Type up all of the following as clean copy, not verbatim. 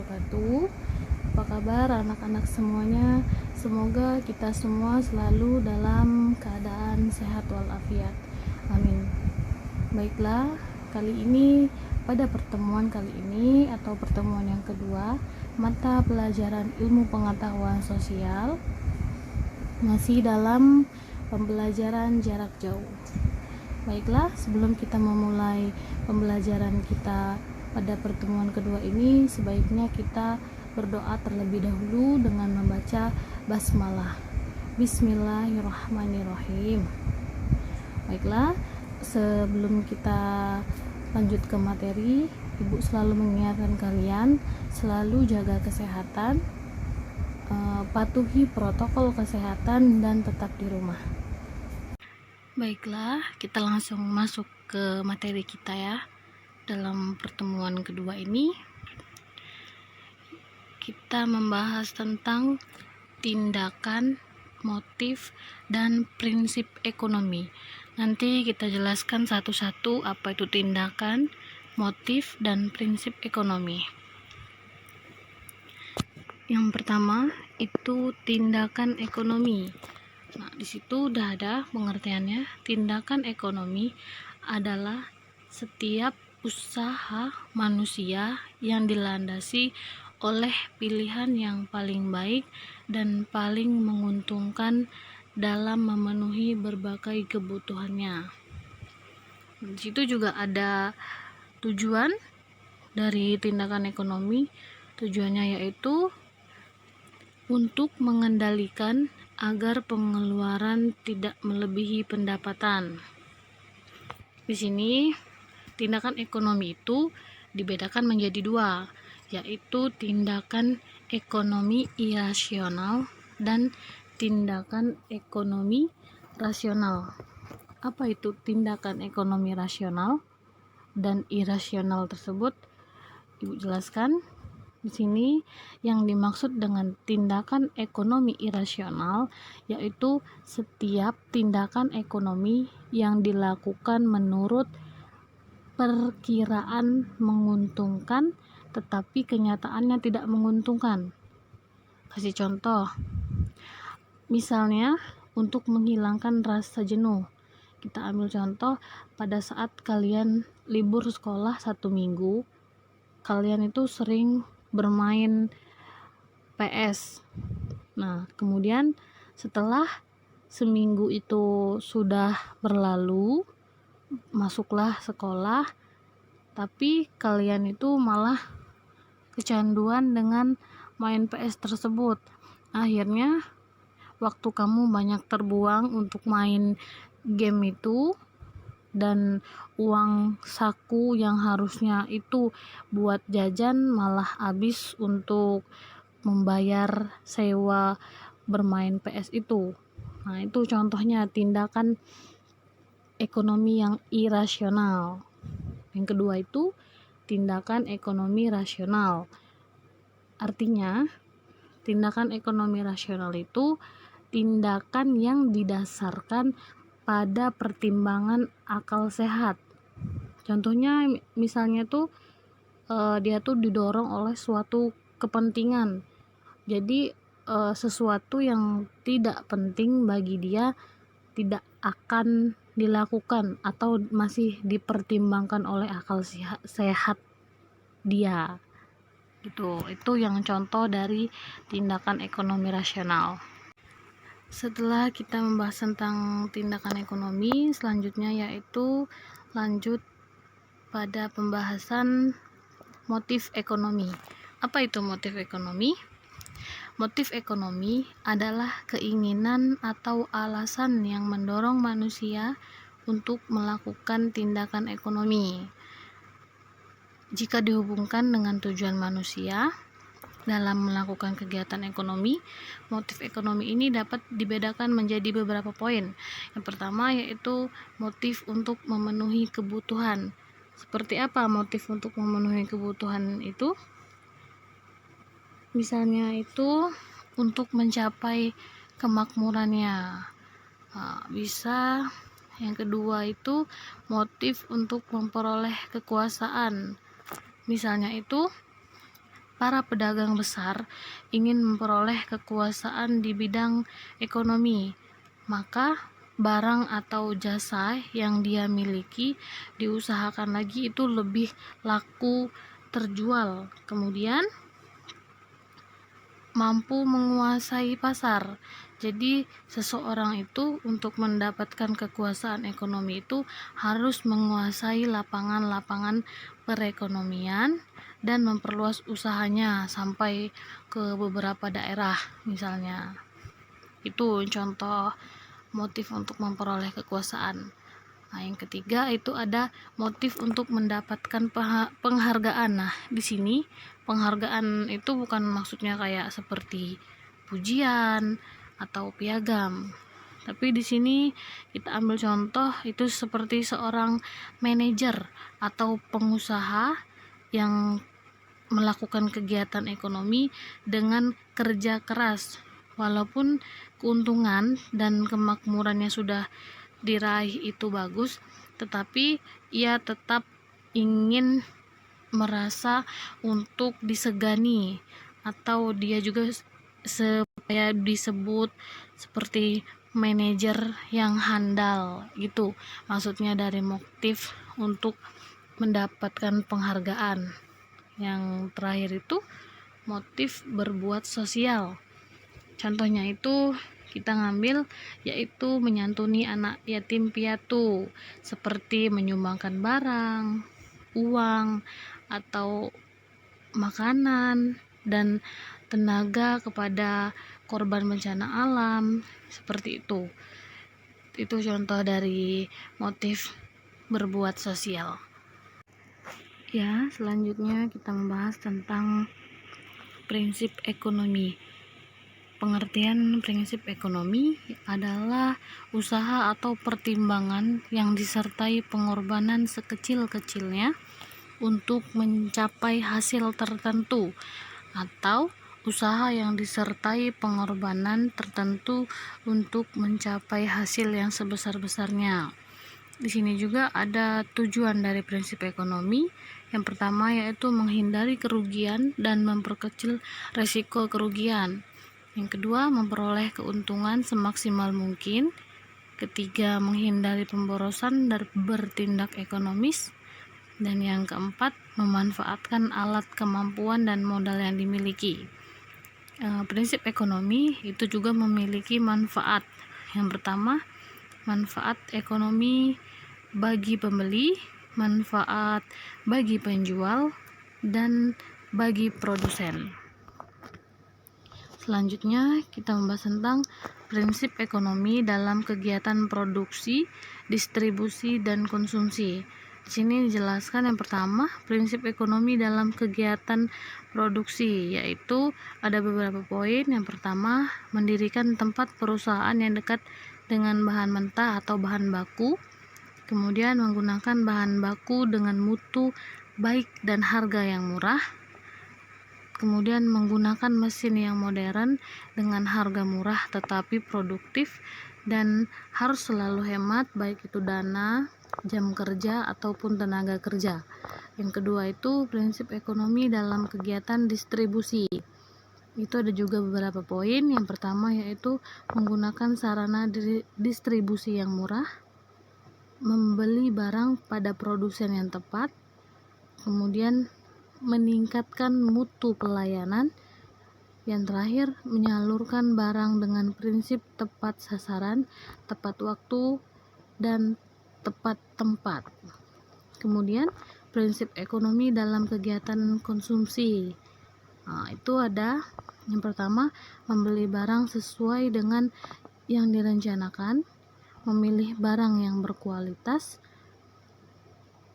wabarakatuh. Apa kabar anak-anak semuanya? Semoga kita semua selalu dalam keadaan sehat walafiat. Amin. Baiklah, pada pertemuan kali ini atau pertemuan yang kedua, mata pelajaran ilmu pengetahuan sosial masih dalam pembelajaran jarak jauh. Baiklah, sebelum kita memulai pembelajaran kita pada pertemuan kedua ini, sebaiknya kita berdoa terlebih dahulu dengan membaca basmalah. Bismillahirrahmanirrahim. Baiklah, sebelum kita lanjut ke materi, Ibu selalu mengingatkan kalian selalu jaga kesehatan, patuhi protokol kesehatan, dan tetap di rumah. Baiklah, kita langsung masuk ke materi kita ya. Dalam pertemuan kedua ini, kita membahas tentang tindakan, motif, dan prinsip ekonomi. Nanti kita jelaskan satu-satu apa itu tindakan, motif, dan prinsip ekonomi. Yang pertama itu tindakan ekonomi. Nah, di situ udah ada pengertiannya. Tindakan ekonomi adalah setiap usaha manusia yang dilandasi oleh pilihan yang paling baik dan paling menguntungkan dalam memenuhi berbagai kebutuhannya. Di situ juga ada tujuan dari tindakan ekonomi. Tujuannya yaitu untuk mengendalikan agar pengeluaran tidak melebihi pendapatan. Di sini tindakan ekonomi itu dibedakan menjadi dua, yaitu tindakan ekonomi irasional dan tindakan ekonomi rasional. Apa itu tindakan ekonomi rasional dan irasional tersebut? Ibu jelaskan. Di sini yang dimaksud dengan tindakan ekonomi irasional yaitu setiap tindakan ekonomi yang dilakukan menurut perkiraan menguntungkan tetapi kenyataannya tidak menguntungkan. Kasih contoh. Misalnya untuk menghilangkan rasa jenuh. Kita ambil contoh pada saat kalian libur sekolah 1 minggu, kalian itu sering bermain PS. Nah, kemudian setelah seminggu itu sudah berlalu, masuklah sekolah, tapi kalian itu malah kecanduan dengan main PS tersebut. Akhirnya waktu kamu banyak terbuang untuk main game itu, dan uang saku yang harusnya itu buat jajan malah habis untuk membayar sewa bermain PS itu. Nah, itu contohnya tindakan ekonomi yang irasional. Yang kedua itu tindakan ekonomi rasional. Artinya, tindakan ekonomi rasional itu tindakan yang didasarkan pada pertimbangan akal sehat. Contohnya misalnya tuh dia tuh didorong oleh suatu kepentingan. Jadi sesuatu yang tidak penting bagi dia tidak akan dilakukan atau masih dipertimbangkan oleh akal sehat dia. Itu yang contoh dari tindakan ekonomi rasional. Setelah kita membahas tentang tindakan ekonomi, selanjutnya yaitu lanjut pada pembahasan motif ekonomi. Apa itu motif ekonomi? Motif ekonomi adalah keinginan atau alasan yang mendorong manusia untuk melakukan tindakan ekonomi. Jika dihubungkan dengan tujuan manusia dalam melakukan kegiatan ekonomi, motif ekonomi ini dapat dibedakan menjadi beberapa poin. Yang pertama yaitu motif untuk memenuhi kebutuhan. Seperti apa motif untuk memenuhi kebutuhan itu? Misalnya itu untuk mencapai kemakmurannya. Bisa. Yang kedua itu motif untuk memperoleh kekuasaan. Misalnya itu para pedagang besar ingin memperoleh kekuasaan di bidang ekonomi, maka barang atau jasa yang dia miliki diusahakan lagi itu lebih laku terjual. Kemudian mampu menguasai pasar. Jadi seseorang itu untuk mendapatkan kekuasaan ekonomi itu harus menguasai lapangan-lapangan perekonomian dan memperluas usahanya sampai ke beberapa daerah misalnya. Itu contoh motif untuk memperoleh kekuasaan. Nah, yang ketiga itu ada motif untuk mendapatkan penghargaan. Nah, di sini penghargaan itu bukan maksudnya kayak seperti pujian atau piagam. Tapi di sini kita ambil contoh itu seperti seorang manajer atau pengusaha yang melakukan kegiatan ekonomi dengan kerja keras. Walaupun keuntungan dan kemakmurannya sudah diraih itu bagus, tetapi ia tetap ingin merasa untuk disegani atau dia juga supaya disebut seperti manajer yang handal gitu. Maksudnya dari motif untuk mendapatkan penghargaan. Yang terakhir itu motif berbuat sosial. Contohnya itu kita ngambil yaitu menyantuni anak yatim piatu seperti menyumbangkan barang, uang, atau makanan dan tenaga kepada korban bencana alam seperti itu. Itu contoh dari motif berbuat sosial. Ya, selanjutnya kita membahas tentang prinsip ekonomi. Pengertian prinsip ekonomi adalah usaha atau pertimbangan yang disertai pengorbanan sekecil-kecilnya untuk mencapai hasil tertentu, atau usaha yang disertai pengorbanan tertentu untuk mencapai hasil yang sebesar-besarnya. Di sini juga ada tujuan dari prinsip ekonomi. Yang pertama yaitu menghindari kerugian dan memperkecil resiko kerugian. Yang kedua, memperoleh keuntungan semaksimal mungkin. Ketiga, menghindari pemborosan dan bertindak ekonomis. Dan yang keempat, memanfaatkan alat kemampuan dan modal yang dimiliki. Prinsip ekonomi itu juga memiliki manfaat. Yang pertama, manfaat ekonomi bagi pembeli, manfaat bagi penjual, dan bagi produsen. Selanjutnya kita membahas tentang prinsip ekonomi dalam kegiatan produksi, distribusi, dan konsumsi. Di sini dijelaskan yang pertama, prinsip ekonomi dalam kegiatan produksi, yaitu ada beberapa poin. Yang pertama, mendirikan tempat perusahaan yang dekat dengan bahan mentah atau bahan baku. Kemudian menggunakan bahan baku dengan mutu baik dan harga yang murah. Kemudian menggunakan mesin yang modern dengan harga murah tetapi produktif, dan harus selalu hemat baik itu dana, jam kerja ataupun tenaga kerja. Yang kedua itu prinsip ekonomi dalam kegiatan distribusi. Itu ada juga beberapa poin. Yang pertama yaitu menggunakan sarana distribusi yang murah, membeli barang pada produsen yang tepat, kemudian meningkatkan mutu pelayanan. Yang terakhir, menyalurkan barang dengan prinsip tepat sasaran, tepat waktu, dan tepat tempat. Kemudian prinsip ekonomi dalam kegiatan konsumsi. Itu ada yang pertama, membeli barang sesuai dengan yang direncanakan, memilih barang yang berkualitas,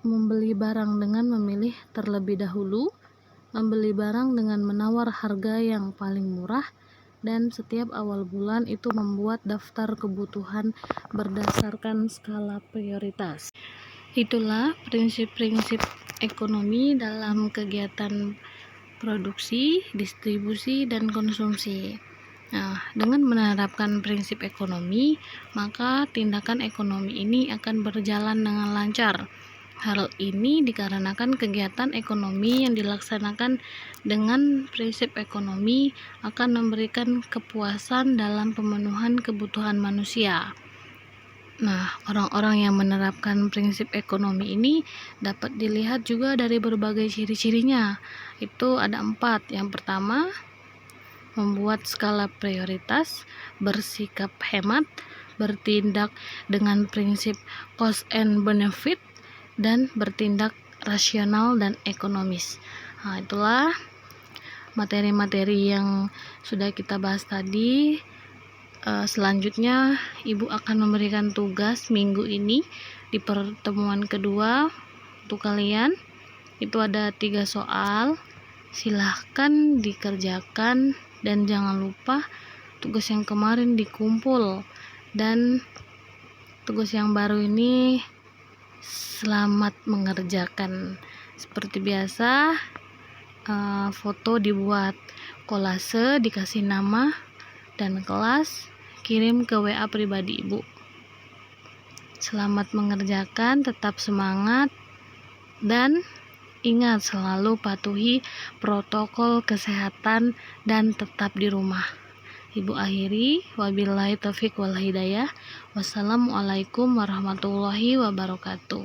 membeli barang dengan memilih terlebih dahulu, membeli barang dengan menawar harga yang paling murah, dan setiap awal bulan itu membuat daftar kebutuhan berdasarkan skala prioritas. Itulah prinsip-prinsip ekonomi dalam kegiatan produksi, distribusi, dan konsumsi. Nah, dengan menerapkan prinsip ekonomi, maka tindakan ekonomi ini akan berjalan dengan lancar. Hal ini dikarenakan kegiatan ekonomi yang dilaksanakan dengan prinsip ekonomi akan memberikan kepuasan dalam pemenuhan kebutuhan manusia. Nah, orang-orang yang menerapkan prinsip ekonomi ini dapat dilihat juga dari berbagai ciri-cirinya. Itu ada 4. Yang pertama, membuat skala prioritas, bersikap hemat, bertindak dengan prinsip cost and benefit, dan bertindak rasional dan ekonomis. Nah, itulah materi-materi yang sudah kita bahas tadi. Selanjutnya Ibu akan memberikan tugas minggu ini di pertemuan kedua untuk kalian. Itu ada 3 soal. Silahkan dikerjakan dan jangan lupa tugas yang kemarin dikumpul, dan tugas yang baru ini selamat mengerjakan. Seperti biasa, foto dibuat, kolase dikasih nama dan kelas, kirim ke WA pribadi Ibu. Selamat mengerjakan, tetap semangat, dan ingat selalu patuhi protokol kesehatan dan tetap di rumah. Ibu akhiri, wabillahi taufiq wal hidayah. Wassalamualaikum warahmatullahi wabarakatuh.